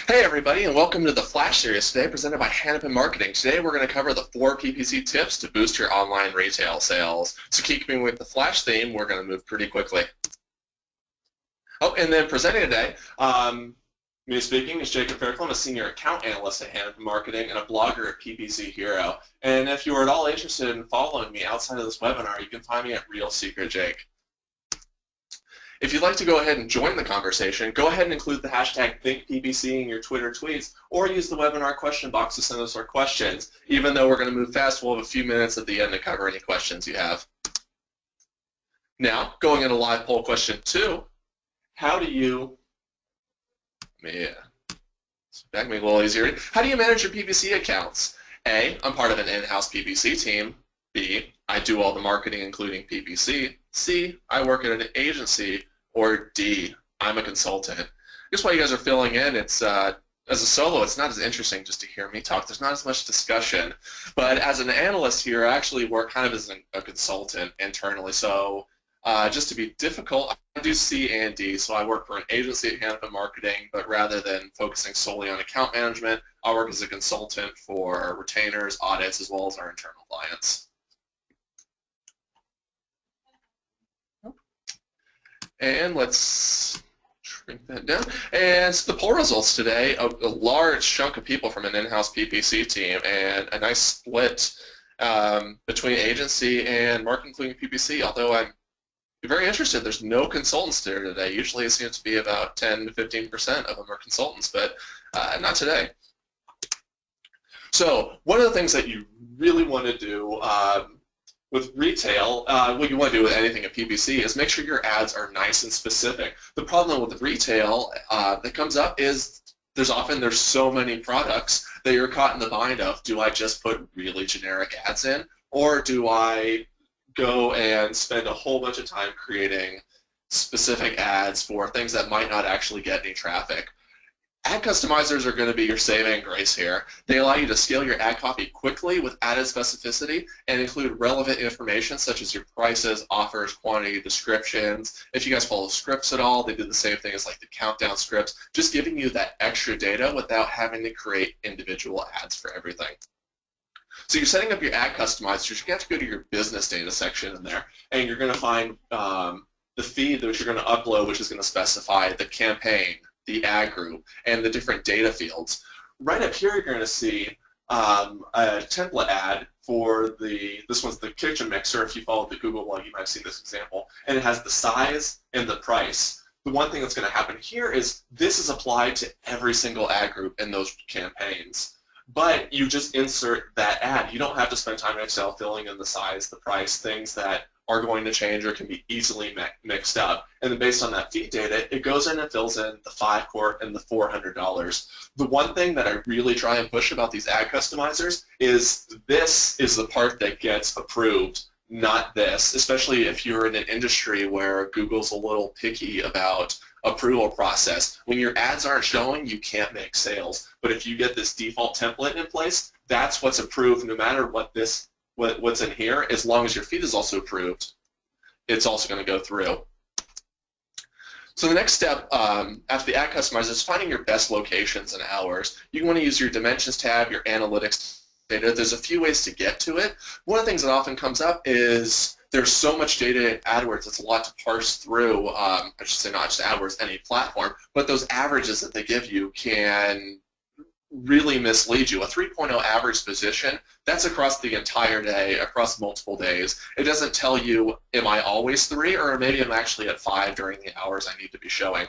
Hey everybody, and welcome to the Flash Series today, presented by Hanapin Marketing. Today we're going to cover the 4 PPC tips to boost your online retail sales. So keeping with the Flash theme, we're going to move pretty quickly. Oh, and then presenting today, me speaking is Jacob Fairclough. I'm a senior account analyst at Hanapin Marketing and a blogger at PPC Hero. And if you are at all interested in following me outside of this webinar, you can find me at Real Secret Jake. If you'd like to go ahead and join the conversation, go ahead and include the hashtag ThinkPPC in your Twitter tweets, or use the webinar question box to send us our questions. Even though we're going to move fast, we'll have a few minutes at the end to cover any questions you have. Now, going into live poll question 2, how do you, make a little easier. How do you manage your PPC accounts? A, I'm part of an in-house PPC team. B, I do all the marketing including PPC. C, I work at an agency. Or D, I'm a consultant. Just while you guys are filling in, it's as a solo, it's not as interesting just to hear me talk. There's not as much discussion. But as an analyst here, I actually work kind of as a consultant internally. So just to be difficult, I do C and D. So I work for an agency at Hanapin Marketing, but rather than focusing solely on account management, I work as a consultant for retainers, audits, as well as our internal clients. And let's shrink that down. And so the poll results today, a large chunk of people from an in-house PPC team and a nice split between agency and marketing including PPC, although I'm very interested. There's no consultants there today. Usually it seems to be about 10 to 15% of them are consultants, but not today. So one of the things that you really want to do with retail, what you want to do with anything at PPC is make sure your ads are nice and specific. The problem with retail that comes up is there's so many products that you're caught in the bind of, do I just put really generic ads in, or do I go and spend a whole bunch of time creating specific ads for things that might not actually get any traffic? Ad customizers are going to be your saving grace here. They allow you to scale your ad copy quickly with added specificity and include relevant information such as your prices, offers, quantity, descriptions. If you guys follow scripts at all, they do the same thing as like the countdown scripts, just giving you that extra data without having to create individual ads for everything. So you're setting up your ad customizers. You're going to have to go to your business data section in there, and you're going to find the feed that you're going to upload, which is going to specify the campaign, the ad group, and the different data fields. Right up here, you're going to see a template ad for this one's the kitchen mixer. If you followed the Google blog, you might have seen this example. And it has the size and the price. The one thing that's going to happen here is this is applied to every single ad group in those campaigns. But you just insert that ad. You don't have to spend time in Excel filling in the size, the price, things that are going to change or can be easily mixed up. And then based on that feed data, it goes in and fills in the 5-quart and the $400. The one thing that I really try and push about these ad customizers is this is the part that gets approved, not this, especially if you're in an industry where Google's a little picky about approval process. When your ads aren't showing, you can't make sales. But if you get this default template in place, that's what's approved no matter what's in here. As long as your feed is also approved, it's also going to go through. So the next step after the ad customizer is finding your best locations and hours. You want to use your dimensions tab, your analytics data. There's a few ways to get to it. One of the things that often comes up is there's so much data in AdWords, it's a lot to parse through. I should say not just AdWords, any platform, but those averages that they give you can really mislead you. A 3.0 average position, that's across the entire day, across multiple days. It doesn't tell you, am I always 3, or maybe I'm actually at 5 during the hours I need to be showing.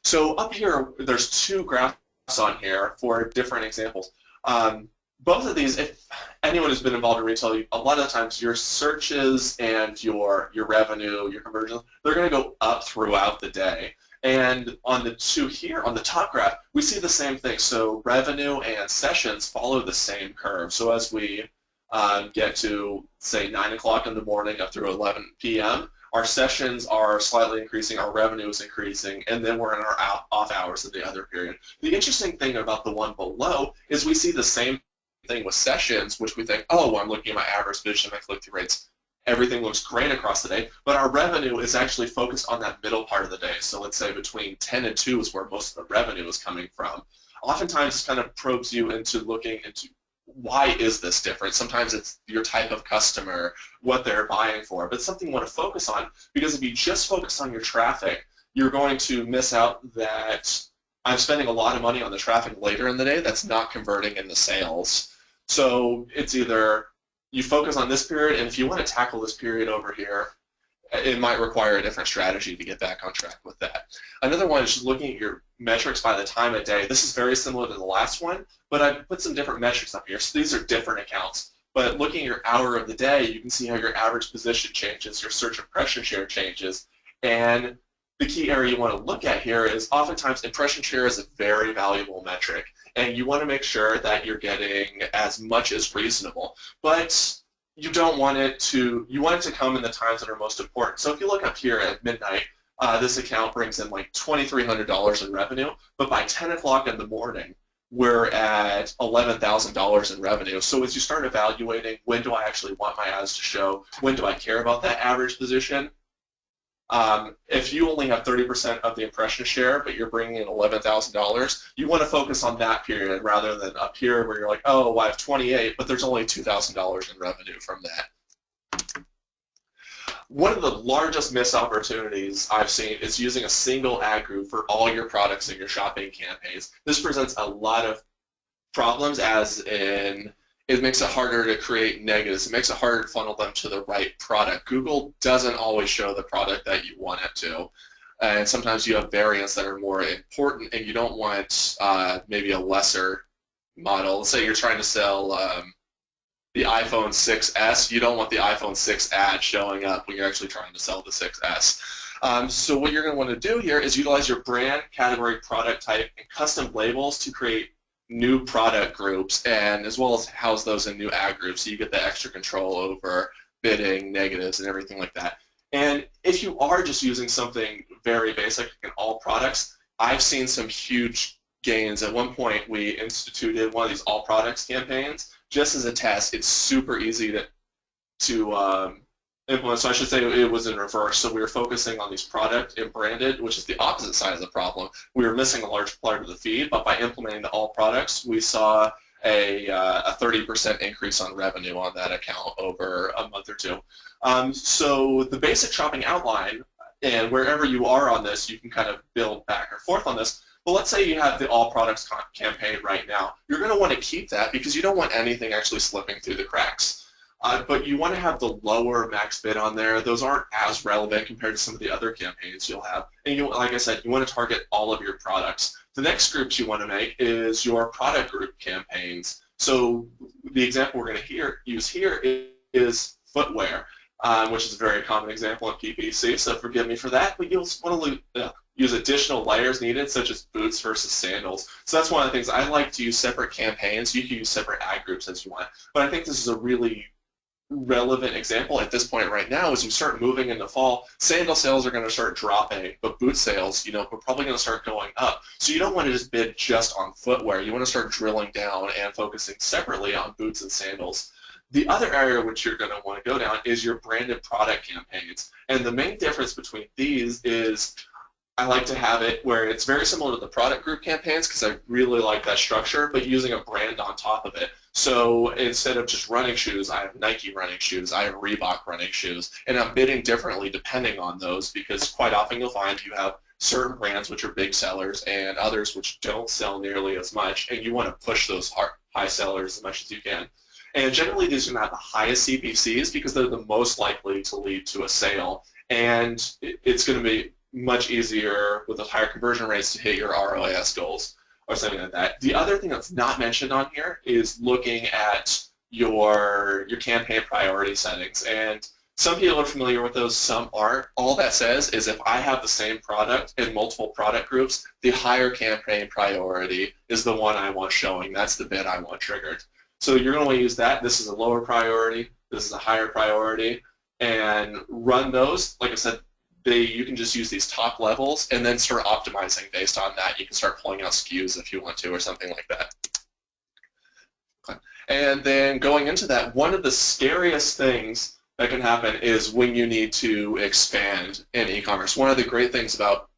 So up here, there's 2 graphs on here for different examples. Both of these, if anyone who's been involved in retail, a lot of the times your searches and your revenue, your conversions, they're going to go up throughout the day. And on the 2 here, on the top graph, we see the same thing. So revenue and sessions follow the same curve. So as we get to, say, 9 o'clock in the morning up through 11 p.m., our sessions are slightly increasing, our revenue is increasing, and then we're in our off hours of the other period. The interesting thing about the one below is we see the same thing with sessions, which we think, oh, well, I'm looking at my average position, my click-through rates, everything looks great across the day, but our revenue is actually focused on that middle part of the day. So let's say between 10 and 2 is where most of the revenue is coming from. Oftentimes, this kind of probes you into looking into why is this different? Sometimes it's your type of customer, what they're buying for, but it's something you want to focus on, because if you just focus on your traffic, you're going to miss out that I'm spending a lot of money on the traffic later in the day that's not converting into sales. So it's either you focus on this period, and if you want to tackle this period over here, it might require a different strategy to get back on track with that. Another one is just looking at your metrics by the time of day. This is very similar to the last one, but I've put some different metrics up here. So these are different accounts. But looking at your hour of the day, you can see how your average position changes, your search impression share changes. And the key area you want to look at here is oftentimes impression share is a very valuable metric, and you want to make sure that you're getting as much as reasonable. But you don't want it to, you want it to come in the times that are most important. So if you look up here at midnight, this account brings in like $2,300 in revenue, but by 10 o'clock in the morning, we're at $11,000 in revenue. So as you start evaluating, when do I actually want my ads to show? When do I care about that average position? If you only have 30% of the impression share, but you're bringing in $11,000, you want to focus on that period rather than up here where you're like, oh, well, I have 28, but there's only $2,000 in revenue from that. One of the largest missed opportunities I've seen is using a single ad group for all your products in your shopping campaigns. This presents a lot of problems, as in it makes it harder to create negatives. It makes it harder to funnel them to the right product. Google doesn't always show the product that you want it to. And sometimes you have variants that are more important, and you don't want maybe a lesser model. Let's say you're trying to sell the iPhone 6S. You don't want the iPhone 6 ad showing up when you're actually trying to sell the 6S. So what you're going to want to do here is utilize your brand, category, product type, and custom labels to create new product groups, and as well as house those in new ad groups, so you get the extra control over bidding, negatives, and everything like that. And if you are just using something very basic in all products, I've seen some huge gains. At one point, we instituted one of these all products campaigns just as a test. It's super easy to implement. So I should say it was in reverse. So we were focusing on these product and branded, which is the opposite side of the problem. We were missing a large part of the feed, but by implementing the all products, we saw a 30% increase on revenue on that account over a month or two. So the basic shopping outline, and wherever you are on this, you can kind of build back and forth on this. But let's say you have the all products campaign right now. You're going to want to keep that because you don't want anything actually slipping through the cracks. But you want to have the lower max bid on there. Those aren't as relevant compared to some of the other campaigns you'll have. And you, like I said, you want to target all of your products. The next groups you want to make is your product group campaigns. So the example we're going to use here is footwear, which is a very common example in PPC, so forgive me for that. But you'll want to use additional layers needed, such as boots versus sandals. So that's one of the things. I like to use separate campaigns. You can use separate ad groups as you want. But I think this is a really relevant example at this point right now. As you start moving into fall, sandal sales are going to start dropping, but boot sales, we're probably going to start going up. So you don't want to just bid just on footwear. You want to start drilling down and focusing separately on boots and sandals. The other area which you're going to want to go down is your branded product campaigns. And the main difference between these is I like to have it where it's very similar to the product group campaigns because I really like that structure, but using a brand on top of it. So instead of just running shoes, I have Nike running shoes, I have Reebok running shoes, and I'm bidding differently depending on those because quite often you'll find you have certain brands which are big sellers and others which don't sell nearly as much, and you want to push those high sellers as much as you can. And generally these are going to have the highest CPCs because they're the most likely to lead to a sale, and it's going to be much easier with those higher conversion rates to hit your ROAS goals or something like that. The other thing that's not mentioned on here is looking at your campaign priority settings. And some people are familiar with those, some aren't. All that says is if I have the same product in multiple product groups, the higher campaign priority is the one I want showing. That's the bid I want triggered. So you're going to want to use that. This is a lower priority. This is a higher priority. And run those. Like I said, you can just use these top levels and then start optimizing based on that. You can start pulling out SKUs if you want to or something like that. Okay. And then going into that, one of the scariest things that can happen is when you need to expand in e-commerce. One of the great things about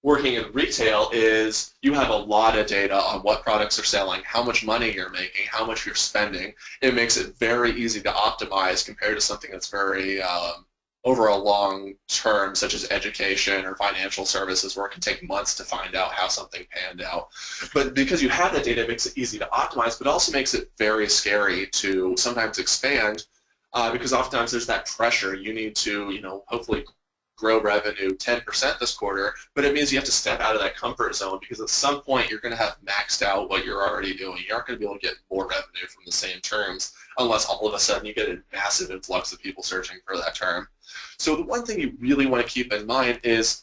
working in retail is you have a lot of data on what products are selling, how much money you're making, how much you're spending. It makes it very easy to optimize compared to something that's very over a long term, such as education or financial services, where it can take months to find out how something panned out. But because you have that data, it makes it easy to optimize, but also makes it very scary to sometimes expand because oftentimes there's that pressure. You need to, hopefully grow revenue 10% this quarter, but it means you have to step out of that comfort zone because at some point you're going to have maxed out what you're already doing. You aren't going to be able to get more revenue from the same terms unless all of a sudden you get a massive influx of people searching for that term. So the one thing you really want to keep in mind is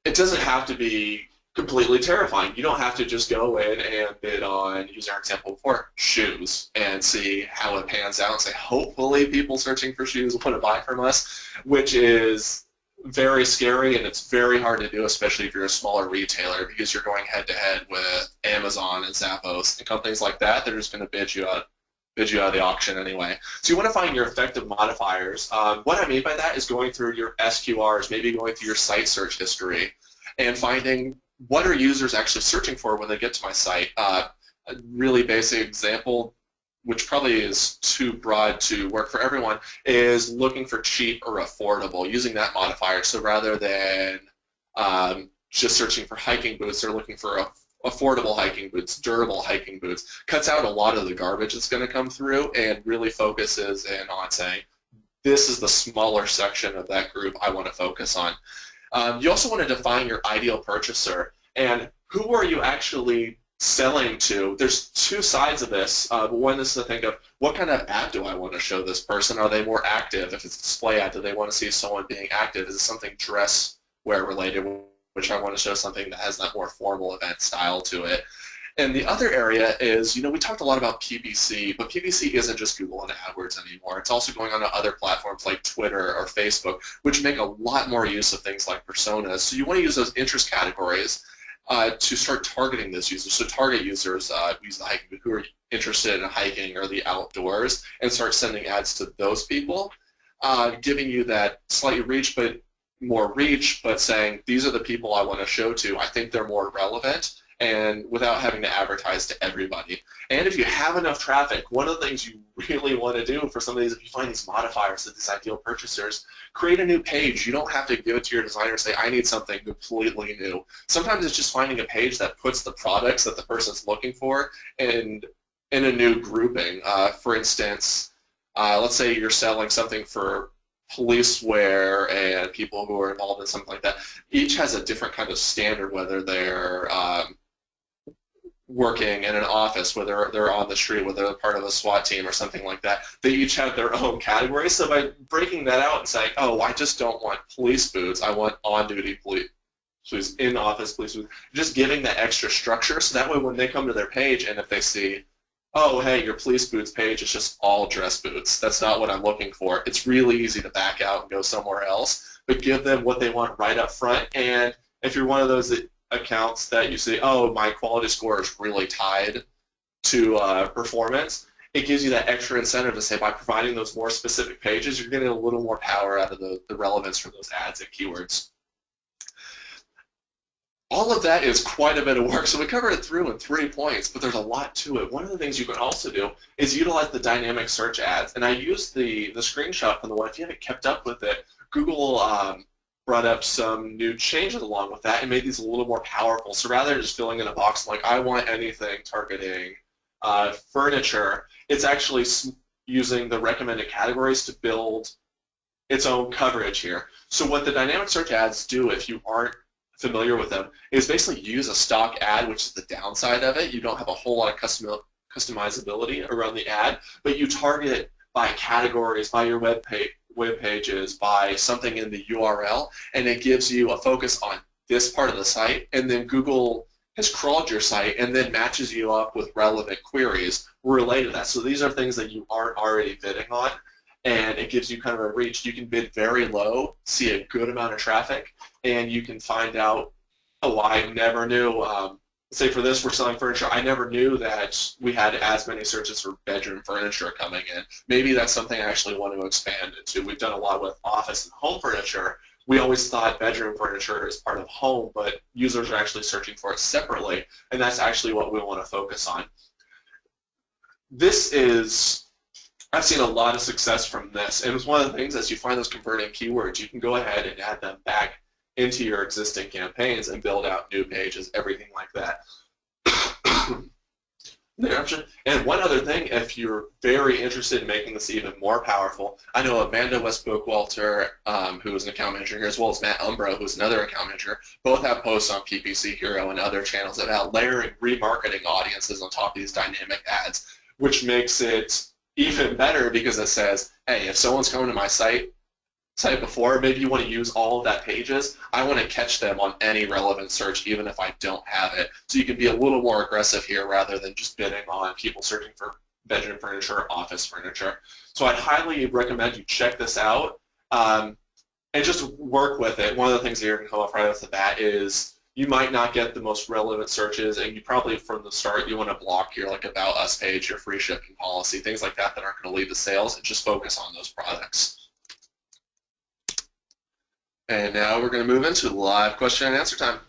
it doesn't have to be completely terrifying. You don't have to just go in and bid on, use our example before, shoes and see how it pans out and say, hopefully people searching for shoes will want to buy from us, which is very scary, and it's very hard to do, especially if you're a smaller retailer, because you're going head-to-head with Amazon and Zappos and companies like that. They're just going to bid you out of the auction anyway. So you want to find your effective modifiers. What I mean by that is going through your SQRs, maybe going through your site search history, and finding what are users actually searching for when they get to my site. A really basic example, which probably is too broad to work for everyone, is looking for cheap or affordable, using that modifier. So rather than just searching for hiking boots, they're looking for affordable hiking boots, durable hiking boots. Cuts out a lot of the garbage that's going to come through and really focuses in on saying, this is the smaller section of that group I want to focus on. You also want to define your ideal purchaser, and who are you actually selling to? There's two sides of this. One is to think of, what kind of ad do I want to show this person? Are they more active? If it's a display ad, do they want to see someone being active? Is it something dress wear related, which I want to show something that has that more formal event style to it? And the other area is, we talked a lot about PPC, but PPC isn't just Google and AdWords anymore. It's also going on to other platforms like Twitter or Facebook, which make a lot more use of things like personas. So you want to use those interest categories to start targeting those users. So target users use the hiking, who are interested in hiking or the outdoors, and start sending ads to those people, giving you that slight reach, but more reach, but saying, these are the people I want to show to. I think they're more relevant, and without having to advertise to everybody. And if you have enough traffic, one of the things you really want to do for some of these, if you find these modifiers of these ideal purchasers, create a new page. You don't have to give it to your designer and say, I need something completely new. Sometimes it's just finding a page that puts the products that the person's looking for in a new grouping. For instance, let's say you're selling something for police wear and people who are involved in something like that. Each has a different kind of standard, whether they're working in an office, whether they're on the street, whether they're part of a SWAT team or something like that. They each have their own categories. So by breaking that out and saying, oh, I just don't want police boots, I want on-duty police, in-office police boots, just giving that extra structure, so that way when they come to their page and if they see, oh, hey, your police boots page is just all dress boots, that's not what I'm looking for, it's really easy to back out and go somewhere else, but give them what they want right up front. And if you're one of those accounts that you say, oh, my quality score is really tied to performance, it gives you that extra incentive to say, by providing those more specific pages, you're getting a little more power out of the relevance from those ads and keywords. All of that is quite a bit of work, so we covered it through in 3 points, but there's a lot to it. One of the things you can also do is utilize the dynamic search ads, and I used the screenshot from the one. If you haven't kept up with it, Google brought up some new changes along with that and made these a little more powerful. So rather than just filling in a box like, I want anything targeting furniture, it's actually using the recommended categories to build its own coverage here. So what the dynamic search ads do, if you aren't familiar with them, is basically use a stock ad, which is the downside of it. You don't have a whole lot of customizability around the ad, but you target it by categories, by your web pages, by something in the URL, and it gives you a focus on this part of the site, and then Google has crawled your site and then matches you up with relevant queries related to that. So these are things that you aren't already bidding on, and it gives you kind of a reach. You can bid very low, see a good amount of traffic, and you can find out, oh, I never knew say for this, we're selling furniture. I never knew that we had as many searches for bedroom furniture coming in. Maybe that's something I actually want to expand into. We've done a lot with office and home furniture. We always thought bedroom furniture is part of home, but users are actually searching for it separately, and that's actually what we want to focus on. This is, I've seen a lot of success from this, and it's one of the things as you find those converting keywords, you can go ahead and add them back into your existing campaigns and build out new pages, everything like that. And one other thing, if you're very interested in making this even more powerful, I know Amanda West-Bookwalter, who is an account manager here, as well as Matt Umbro, who's another account manager, both have posts on PPC Hero and other channels about layering remarketing audiences on top of these dynamic ads, which makes it even better because it says, hey, if someone's coming to my site before, maybe you want to use all of that pages, I want to catch them on any relevant search even if I don't have it. So you can be a little more aggressive here rather than just bidding on people searching for bedroom furniture or office furniture. So I'd highly recommend you check this out and just work with it. One of the things that you're going to come up right off the bat is you might not get the most relevant searches, and you probably from the start you want to block your like About Us page, your free shipping policy, things like that aren't going to lead to sales, and just focus on those products. And now we're going to move into live question and answer time.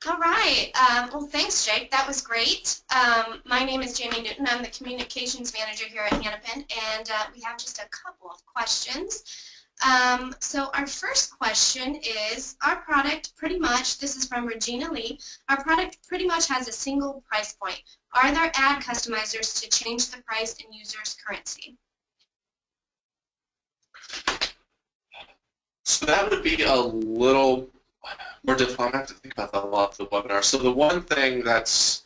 All right. Well, thanks, Jake. That was great. My name is Jamie Newton. I'm the Communications Manager here at Hanapin, and we have just a couple of questions. So our first question is, our product pretty much, this is from Regina Lee, our product pretty much has a single price point. Are there ad customizers to change the price and users' currency? So that would be a little more difficult. I have to think about that a lot of the webinar. So the one thing that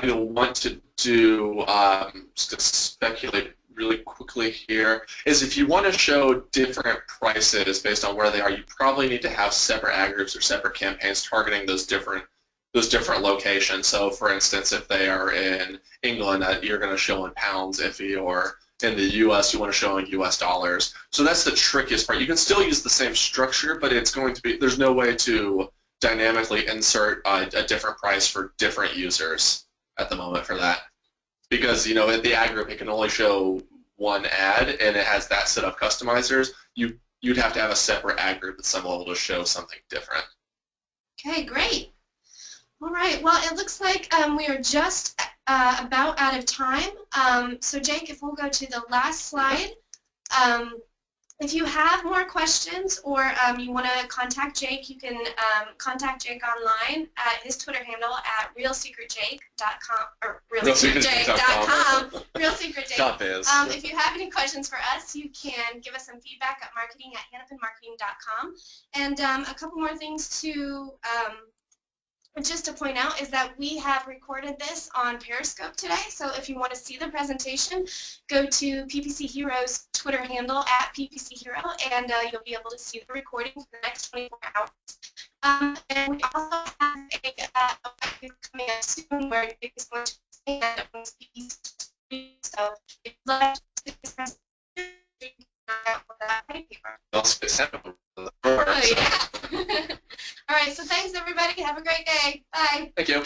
you'll want to do, just to speculate really quickly here, is if you want to show different prices based on where they are, you probably need to have separate ad groups or separate campaigns targeting those different locations. So for instance, if they are in England, you're going to show in pounds. If you're in the U.S., you want to show in U.S. dollars. So that's the trickiest part. You can still use the same structure, but it's going to be, there's no way to dynamically insert a different price for different users at the moment for that. Because, you know, at the ad group, it can only show one ad, and it has that set of customizers. You'd have to have a separate ad group at some level to show something different. Okay, great. All right, well, it looks like we are just about out of time. So, Jake, if we'll go to the last slide. If you have more questions or you want to contact Jake, you can contact Jake online at his Twitter handle at realsecretjake.com or realsecretjake.com. Realsecretjake. If you have any questions for us, you can give us some feedback at marketing@hanapinmarketing.com. And a couple more things to just to point out is that we have recorded this on Periscope today, so if you want to see the presentation, go to PPC Hero's Twitter handle at PPC Hero, and you'll be able to see the recording for the next 24 hours. And we also have a coming up soon where Jake is going to expand on PPC, so if you'd like to see this presentation, you can out for that white paper. Oh, yeah. All right, so thanks, everybody. Have a great day. Bye. Thank you.